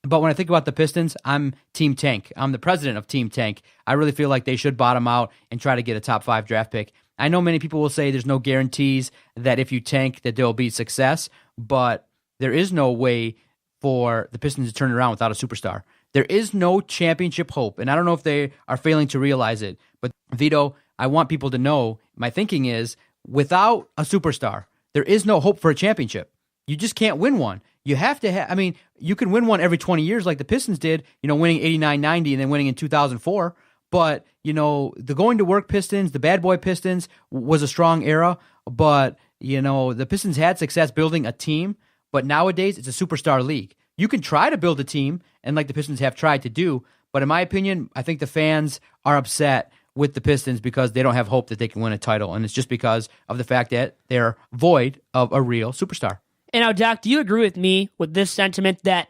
But when I think about the Pistons, I'm Team Tank. I'm the president of Team Tank. I really feel like they should bottom out and try to get a top 5 draft pick. I know many people will say there's no guarantees that if you tank that there will be success, but there is no way for the Pistons to turn it around without a superstar. There is no championship hope, and I don't know if they are failing to realize it. But Vito, I want people to know, my thinking is, without a superstar, there is no hope for a championship. You just can't win one. You have to have, you can win one every 20 years like the Pistons did, winning 89-90 and then winning in 2004. But, the going to work Pistons, the bad boy Pistons was a strong era. But, the Pistons had success building a team. But nowadays, it's a superstar league. You can try to build a team, and like the Pistons have tried to do, but in my opinion, I think the fans are upset with the Pistons because they don't have hope that they can win a title, and it's just because of the fact that they're void of a real superstar. And now, Doc, do you agree with me with this sentiment that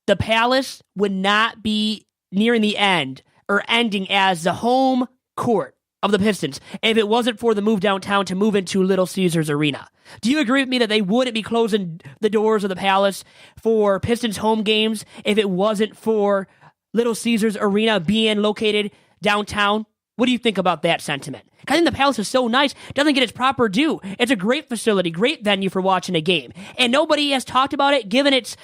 the Palace would not be nearing the end or ending as the home court of the Pistons if it wasn't for the move downtown to move into Little Caesars Arena? Do you agree with me that they wouldn't be closing the doors of the Palace for Pistons home games if it wasn't for Little Caesars Arena being located downtown? What do you think about that sentiment? I think the Palace is so nice, doesn't get its proper due. It's a great facility, great venue for watching a game. And nobody has talked about it, given its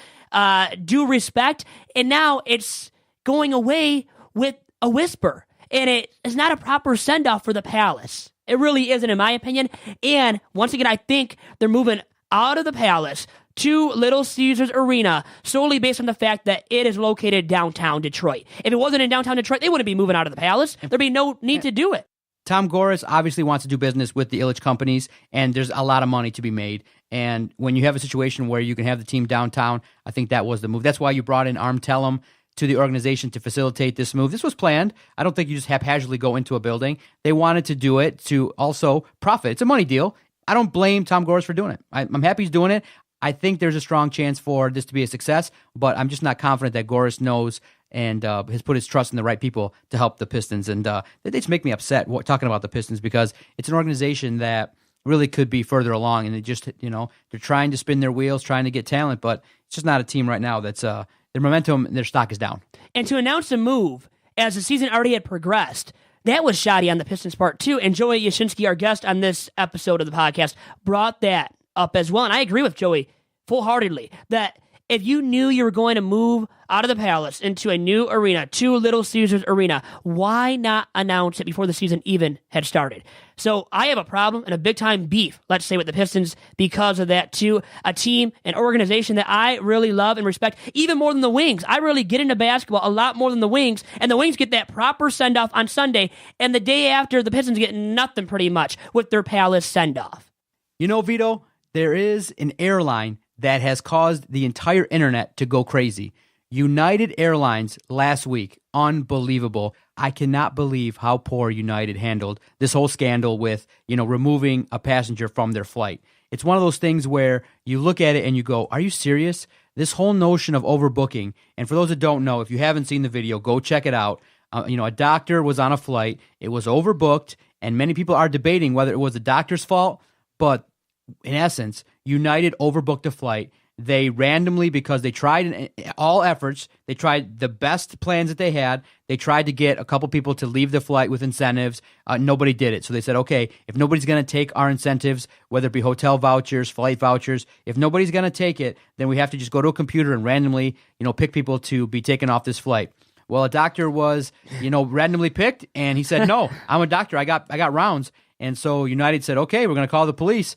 due respect, and now it's going away with a whisper. And it is not a proper send-off for the Palace. It really isn't, in my opinion. And once again, I think they're moving out of the Palace to Little Caesars Arena solely based on the fact that it is located downtown Detroit. If it wasn't in downtown Detroit, they wouldn't be moving out of the Palace. There'd be no need to do it. Tom Gores obviously wants to do business with the Illich companies, and there's a lot of money to be made. And when you have a situation where you can have the team downtown, I think that was the move. That's why you brought in Arm Tellem to the organization to facilitate this move. This was planned. I don't think you just haphazardly go into a building. They wanted to do it to also profit. It's a money deal. I don't blame Tom Gores for doing it. I'm happy he's doing it. I think there's a strong chance for this to be a success, but I'm just not confident that Goris knows and has put his trust in the right people to help the Pistons. And they just make me upset talking about the Pistons because it's an organization that really could be further along, and they just, they're trying to spin their wheels, trying to get talent, but it's just not a team right now that's their momentum, their stock is down. And to announce a move as the season already had progressed, that was shoddy on the Pistons' part too. And Joey Yashinsky, our guest on this episode of the podcast, brought that up as well. And I agree with Joey full-heartedly that if you knew you were going to move out of the Palace into a new arena, to Little Caesars Arena, why not announce it before the season even had started? So I have a problem and a big-time beef, let's say, with the Pistons because of that, too. A team, an organization that I really love and respect, even more than the Wings. I really get into basketball a lot more than the Wings, and the Wings get that proper send-off on Sunday, and the day after, the Pistons get nothing pretty much with their Palace send-off. Vito, there is an airline that has caused the entire internet to go crazy. United Airlines last week, unbelievable. I cannot believe how poor United handled this whole scandal with, removing a passenger from their flight. It's one of those things where you look at it and you go, are you serious? This whole notion of overbooking, and for those that don't know, if you haven't seen the video, go check it out. A doctor was on a flight, it was overbooked, and many people are debating whether it was the doctor's fault, but in essence, United overbooked a flight. They randomly, because they tried all efforts, they tried the best plans that they had. They tried to get a couple people to leave the flight with incentives. Nobody did it. So they said, okay, if nobody's going to take our incentives, whether it be hotel vouchers, flight vouchers, if nobody's going to take it, then we have to just go to a computer and randomly, pick people to be taken off this flight. Well, a doctor was, randomly picked, and he said, no, I'm a doctor. I got rounds. And so United said, okay, we're going to call the police.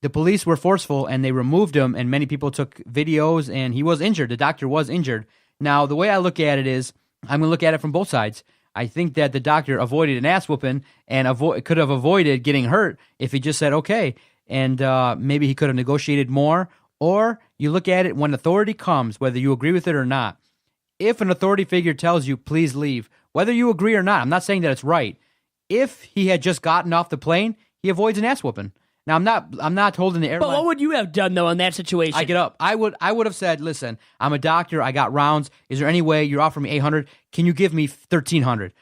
The police were forceful, and they removed him, and many people took videos, and he was injured. The doctor was injured. Now, the way I look at it is, I'm going to look at it from both sides. I think that the doctor avoided an ass whooping and could have avoided getting hurt if he just said, okay, and maybe he could have negotiated more. Or you look at it when authority comes, whether you agree with it or not. If an authority figure tells you, please leave, whether you agree or not, I'm not saying that it's right. If he had just gotten off the plane, he avoids an ass whooping. Now, I'm not holding the airline. But what would you have done, though, in that situation? I get up. I would have said, listen, I'm a doctor. I got rounds. Is there any way you're offering me $800? Can you give me $1,300?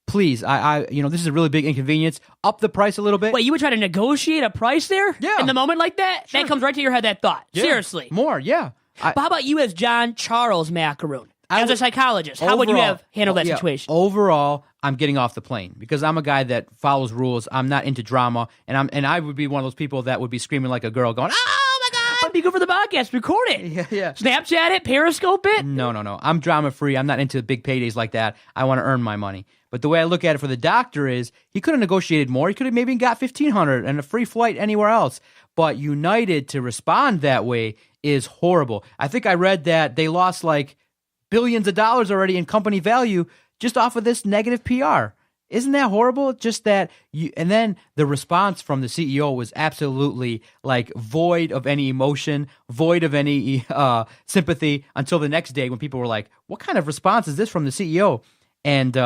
Please, this is a really big inconvenience. Up the price a little bit. Wait, you would try to negotiate a price there? Yeah. In the moment like that? Sure. That comes right to your head, that thought. Yeah. Seriously. More, yeah. But how about you as John Charles Macaroon? As a psychologist, how would you have handled that situation? Overall, I'm getting off the plane because I'm a guy that follows rules. I'm not into drama, and I would be one of those people that would be screaming like a girl going, oh my God! That'd be good for the podcast. Record it. Yeah. Snapchat it, Periscope it. No. I'm drama free. I'm not into big paydays like that. I want to earn my money. But the way I look at it for the doctor is he could have negotiated more. He could have maybe got $1,500 and a free flight anywhere else. But United to respond that way is horrible. I think I read that they lost like billions of dollars already in company value just off of this negative PR. Isn't that horrible? Just that and then the response from the CEO was absolutely like void of any emotion, void of any sympathy until the next day when people were like, what kind of response is this from the CEO? And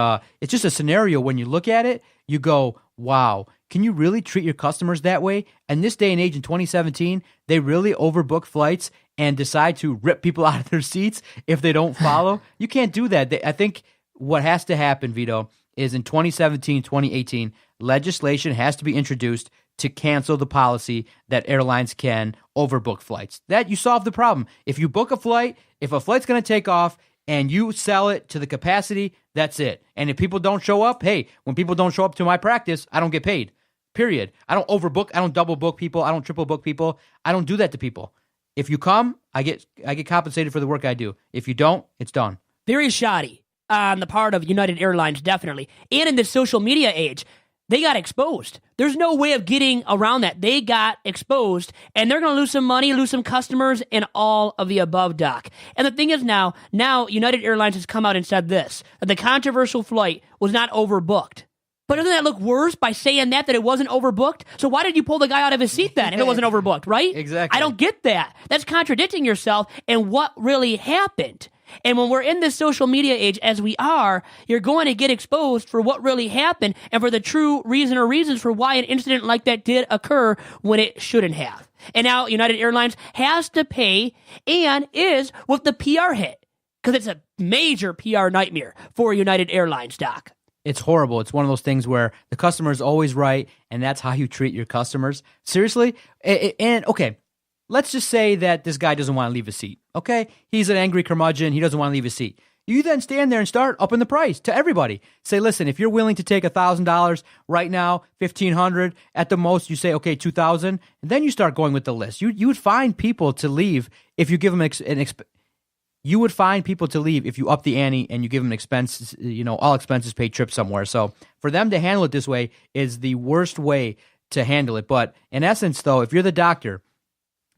it's just a scenario when you look at it, you go, wow, can you really treat your customers that way? And this day and age in 2017, they really overbook flights and decide to rip people out of their seats if they don't follow. You can't do that. I think what has to happen, Vito, is in 2017, 2018, legislation has to be introduced to cancel the policy that airlines can overbook flights. That you solve the problem. If you book a flight, if a flight's going to take off and you sell it to the capacity, that's it. And if people don't show up, hey, when people don't show up to my practice, I don't get paid. Period. I don't overbook. I don't double book people. I don't triple book people. I don't do that to people. If you come, I get compensated for the work I do. If you don't, it's done. Very shoddy on the part of United Airlines, definitely. And in this social media age, they got exposed. There's no way of getting around that. They got exposed, and they're going to lose some money, lose some customers, and all of the above, Doc. And the thing is now United Airlines has come out and said this, that the controversial flight was not overbooked. But doesn't that look worse by saying that it wasn't overbooked? So why did you pull the guy out of his seat then if it wasn't overbooked, right? Exactly. I don't get that. That's contradicting yourself and what really happened. And when we're in this social media age, as we are, you're going to get exposed for what really happened and for the true reason or reasons for why an incident like that did occur when it shouldn't have. And now United Airlines has to pay and is with the PR hit because it's a major PR nightmare for United Airlines, Doc. It's horrible. It's one of those things where the customer is always right, and that's how you treat your customers. Seriously? And okay, let's just say that this guy doesn't want to leave his seat, okay? He's an angry curmudgeon. He doesn't want to leave his seat. You then stand there and start upping the price to everybody. Say, listen, if you're willing to take $1,000 right now, $1,500 at the most, you say, okay, $2,000, and then you start going with the list. You would find people to leave if you give them you would find people to leave if you up the ante and you give them expenses, all expenses paid trip somewhere. So for them to handle it this way is the worst way to handle it. But in essence, though, if you're the doctor,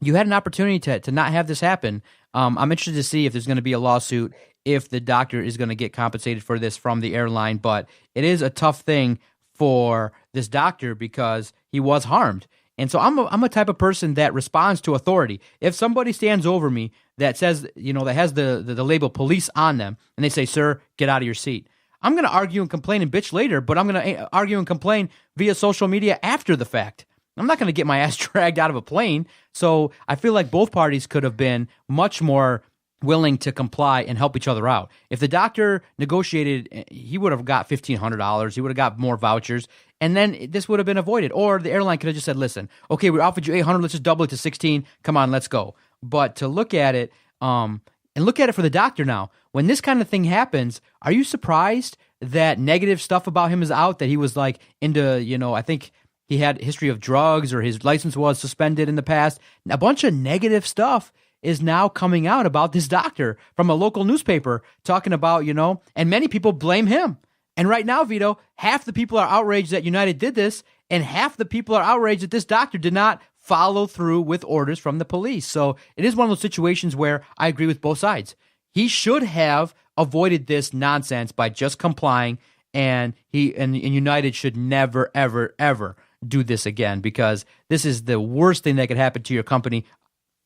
you had an opportunity to not have this happen. I'm interested to see if there's going to be a lawsuit, if the doctor is going to get compensated for this from the airline. But it is a tough thing for this doctor because he was harmed. And so I'm a type of person that responds to authority. If somebody stands over me that says, that has the label police on them, and they say, sir, get out of your seat, I'm going to argue and complain and bitch later, but I'm going to argue and complain via social media after the fact. I'm not going to get my ass dragged out of a plane. So I feel like both parties could have been much more willing to comply and help each other out. If the doctor negotiated, he would have got $1,500. He would have got more vouchers, and then this would have been avoided. Or the airline could have just said, listen, okay, we offered you $800. Let's just double it to $16. Come on, let's go. But to look at it, and look at it for the doctor now, when this kind of thing happens, are you surprised that negative stuff about him is out, that he was like into, I think he had a history of drugs or his license was suspended in the past. A bunch of negative stuff is now coming out about this doctor from a local newspaper talking about, and many people blame him. And right now, Vito, half the people are outraged that United did this, and half the people are outraged that this doctor did not follow through with orders from the police. So it is one of those situations where I agree with both sides. He should have avoided this nonsense by just complying, and United should never, ever, ever do this again, because this is the worst thing that could happen to your company.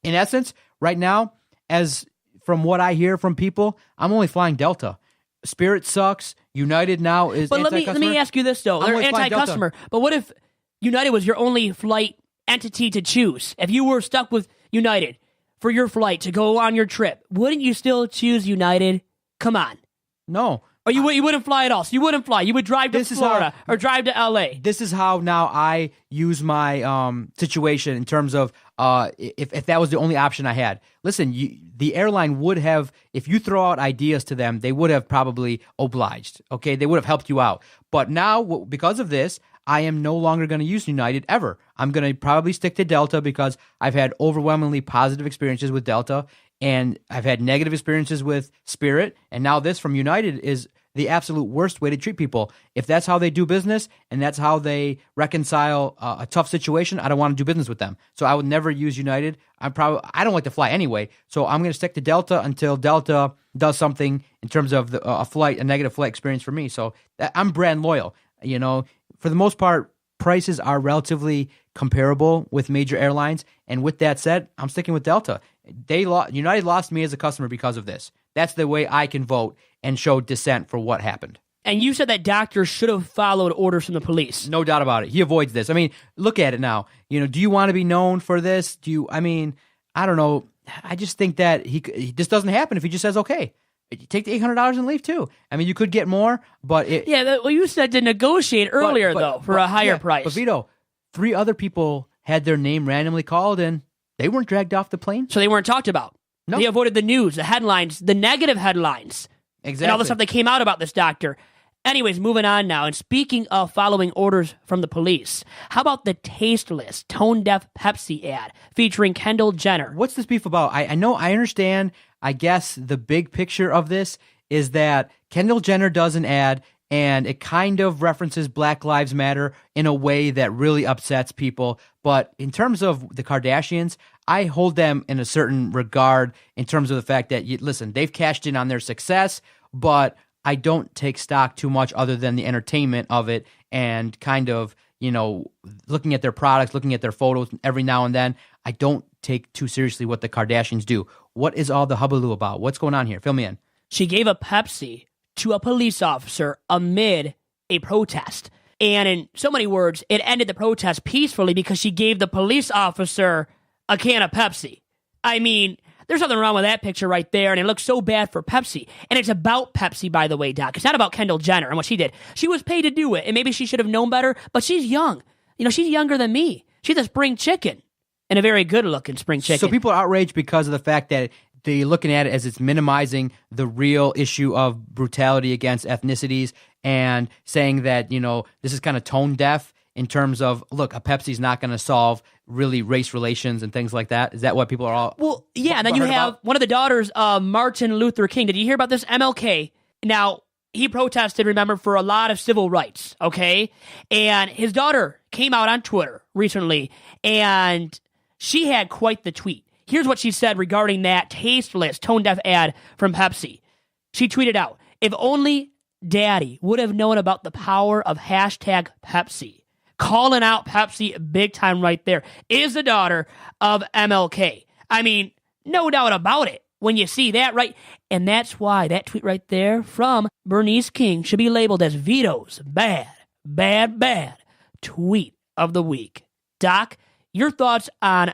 In essence, right now, as from what I hear from people, I'm only flying Delta. Spirit sucks. United now is anti-customer. Let me ask you this, though. They're anti-customer. But what if United was your only flight entity to choose? If you were stuck with United for your flight to go on your trip, wouldn't you still choose United? Come on. No. Or you wouldn't fly at all. So you wouldn't fly. You would drive to Florida or drive to L.A. This is how now I use my situation in terms of if that was the only option I had. Listen, the airline would have, if you throw out ideas to them, they would have probably obliged. Okay, they would have helped you out. But now, because of this, I am no longer going to use United ever. I'm going to probably stick to Delta because I've had overwhelmingly positive experiences with Delta, and I've had negative experiences with Spirit, and now this from United is the absolute worst way to treat people. If that's how they do business and that's how they reconcile a tough situation, I don't want to do business with them. So I would never use United. I don't like to fly anyway, so I'm going to stick to Delta until Delta does something in terms of a negative flight experience for me. So I'm brand loyal. For the most part, prices are relatively comparable with major airlines. And with that said, I'm sticking with Delta. United lost me as a customer because of this. That's the way I can vote and show dissent for what happened. And you said that doctors should have followed orders from the police. No doubt about it. He avoids this. I mean, look at it now. Do you want to be known for this? I don't know. I just think that this doesn't happen if he just says, okay, take the $800 and leave too. I mean, you could get more, but you said to negotiate earlier for a higher price. But Vito, 3 other people had their name randomly called and they weren't dragged off the plane. So they weren't talked about. No. They avoided the news, the headlines, the negative headlines. Exactly. And all the stuff that came out about this doctor. Anyways, moving on now. And speaking of following orders from the police, how about the tasteless, tone-deaf Pepsi ad featuring Kendall Jenner? What's this beef about? I understand. I guess the big picture of this is that Kendall Jenner does an ad and it kind of references Black Lives Matter in a way that really upsets people. But in terms of the Kardashians, I hold them in a certain regard in terms of the fact that, listen, they've cashed in on their success, but I don't take stock too much other than the entertainment of it and kind of, looking at their products, looking at their photos every now and then. I don't take too seriously what the Kardashians do. What is all the hubbub about? What's going on here? Fill me in. She gave a Pepsi to a police officer amid a protest. And in so many words, it ended the protest peacefully because she gave the police officer a can of Pepsi. I mean, there's nothing wrong with that picture right there, and it looks so bad for Pepsi. And it's about Pepsi, by the way, Doc. It's not about Kendall Jenner and what she did. She was paid to do it, and maybe she should have known better, but she's young. She's younger than me. She's a spring chicken, and a very good-looking spring chicken. So people are outraged because of the fact that they're looking at it as it's minimizing the real issue of brutality against ethnicities and saying that, this is kind of tone deaf in terms of, look, a Pepsi's not going to solve really race relations and things like that. Is that what people are all... Well, yeah, and then you have one of the daughters of Martin Luther King. Did you hear about this? MLK. Now, he protested, remember, for a lot of civil rights, okay? And his daughter came out on Twitter recently, and she had quite the tweet. Here's what she said regarding that tasteless, tone-deaf ad from Pepsi. She tweeted out, "If only Daddy would have known about the power of hashtag Pepsi." Calling out Pepsi big time right there. Is the daughter of MLK. I mean, no doubt about it when you see that, right? And that's why that tweet right there from Bernice King should be labeled as Vito's bad tweet of the week. Doc, your thoughts on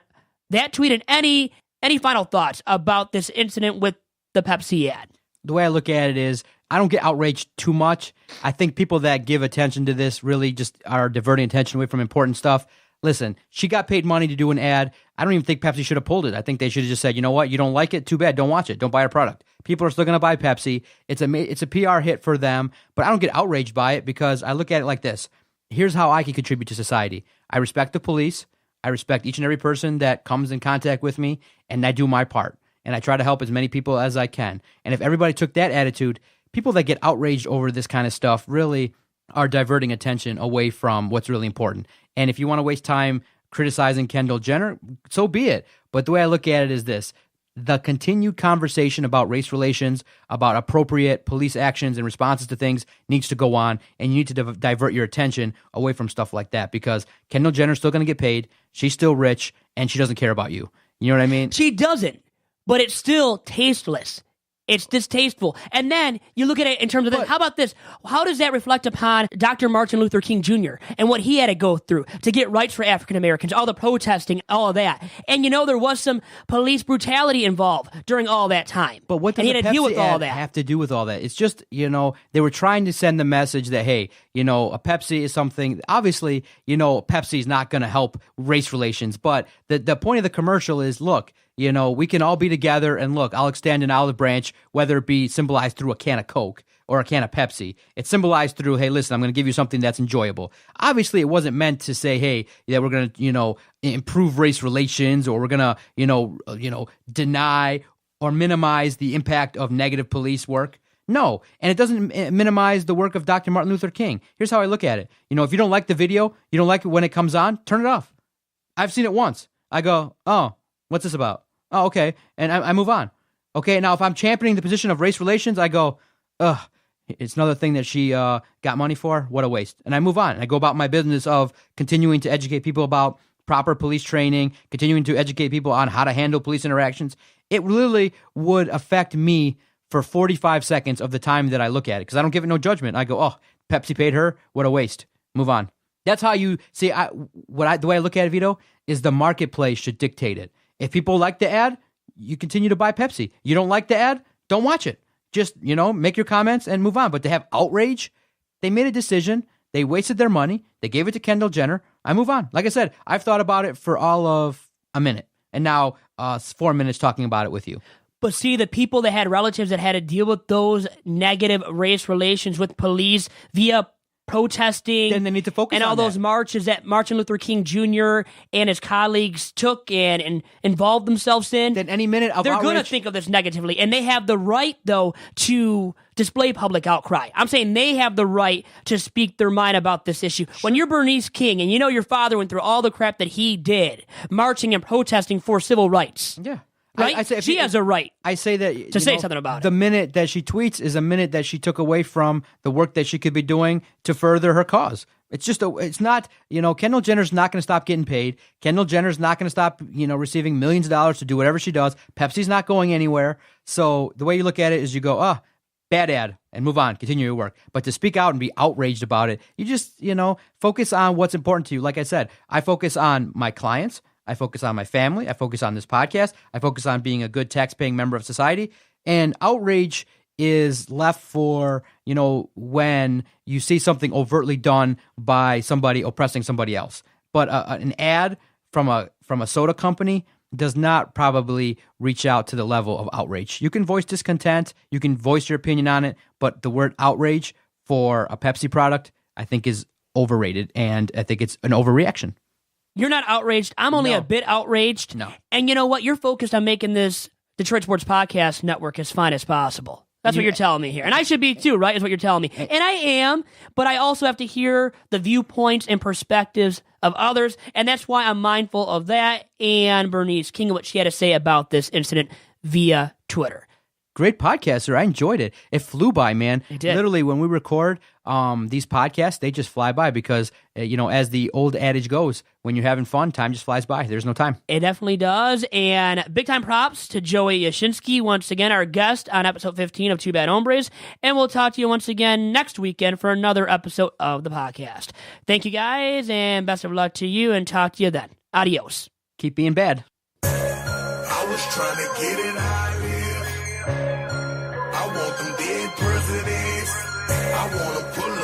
that tweet and any final thoughts about this incident with the Pepsi ad? The way I look at it is, I don't get outraged too much. I think people that give attention to this really just are diverting attention away from important stuff. Listen, she got paid money to do an ad. I don't even think Pepsi should have pulled it. I think they should have just said, you know what, you don't like it? Too bad. Don't watch it. Don't buy our product. People are still going to buy Pepsi. It's a PR hit for them, but I don't get outraged by it because I look at it like this. Here's how I can contribute to society. I respect the police. I respect each and every person that comes in contact with me, and I do my part. And I try to help as many people as I can. And if everybody took that attitude, people that get outraged over this kind of stuff really are diverting attention away from what's really important. And if you want to waste time criticizing Kendall Jenner, so be it. But the way I look at it is this. The continued conversation about race relations, about appropriate police actions and responses to things needs to go on, and you need to divert your attention away from stuff like that because Kendall Jenner's still going to get paid, she's still rich, and she doesn't care about you. You know what I mean? She doesn't, but it's still tasteless. It's distasteful. And then you look at it in terms of this. How about this? How does that reflect upon Dr. Martin Luther King Jr. and what he had to go through to get rights for African Americans, all the protesting, all of that? And there was some police brutality involved during all that time. But what does he had to deal with all that? Have to do with all that? It's just, they were trying to send the message that, hey, a Pepsi is something, obviously, Pepsi is not going to help race relations. But the point of the commercial is, look, we can all be together, and look, I'll extend an olive branch, whether it be symbolized through a can of Coke or a can of Pepsi. It's symbolized through, hey, listen, I'm going to give you something that's enjoyable. Obviously, it wasn't meant to say, hey, yeah, we're going to, improve race relations, or we're going to, deny or minimize the impact of negative police work. No, and it doesn't minimize the work of Dr. Martin Luther King. Here's how I look at it. If you don't like the video, you don't like it when it comes on, turn it off. I've seen it once. I go, oh, what's this about? Oh, okay. And I move on. Okay, now if I'm championing the position of race relations, I go, ugh, it's another thing that she got money for. What a waste. And I move on. And I go about my business of continuing to educate people about proper police training, continuing to educate people on how to handle police interactions. It literally would affect me for 45 seconds of the time that I look at it because I don't give it no judgment. I go, oh, Pepsi paid her. What a waste. Move on. That's how you see. The way I look at it, Vito, is the marketplace should dictate it. If people like the ad, you continue to buy Pepsi. You don't like the ad, don't watch it. Just, make your comments and move on. But to have outrage, they made a decision. They wasted their money. They gave it to Kendall Jenner. I move on. Like I said, I've thought about it for all of a minute. And now 4 minutes talking about it with you. But see, the people that had relatives that had to deal with those negative race relations with police via protesting, then they need to focus and on all those marches that Martin Luther King Jr. and his colleagues took and involved themselves in. Then any minute of they're going to think of this negatively, and they have the right, though, to display public outcry. I'm saying they have the right to speak their mind about this issue. Sure. When you're Bernice King, and your father went through all the crap that he did, marching and protesting for civil rights. Yeah. Right? I say she has a right. I say that to say something about it. The minute that she tweets is a minute that she took away from the work that she could be doing to further her cause. It's just it's not, Kendall Jenner's not going to stop getting paid. Kendall Jenner's not going to stop, receiving millions of dollars to do whatever she does. Pepsi's not going anywhere. So the way you look at it is you go, bad ad, and move on, continue your work. But to speak out and be outraged about it, you just, focus on what's important to you. Like I said, I focus on my clients. I focus on my family. I focus on this podcast. I focus on being a good tax-paying member of society. And outrage is left for, when you see something overtly done by somebody oppressing somebody else. But an ad from a soda company does not probably reach out to the level of outrage. You can voice discontent, you can voice your opinion on it, but the word outrage for a Pepsi product, I think, is overrated, and I think it's an overreaction. You're not outraged. I'm only No. a bit outraged. No. And you know what? You're focused on making this Detroit Sports Podcast Network as fine as possible. That's what you're telling me here. And I should be too, right? Is what you're telling me. And I am, but I also have to hear the viewpoints and perspectives of others. And that's why I'm mindful of that and Bernice King and what she had to say about this incident via Twitter. Great podcast, sir. I enjoyed it. It flew by, man. It did. Literally, when we record these podcasts, they just fly by because, as the old adage goes, when you're having fun, time just flies by. There's no time. It definitely does. And big time props to Joey Yashinsky, once again, our guest on episode 15 of Two Bad Hombres. And we'll talk to you once again next weekend for another episode of the podcast. Thank you guys, and best of luck to you, and talk to you then. Adios. Keep being bad. I was trying to get it out of here. I want them dead presidents. I want to pull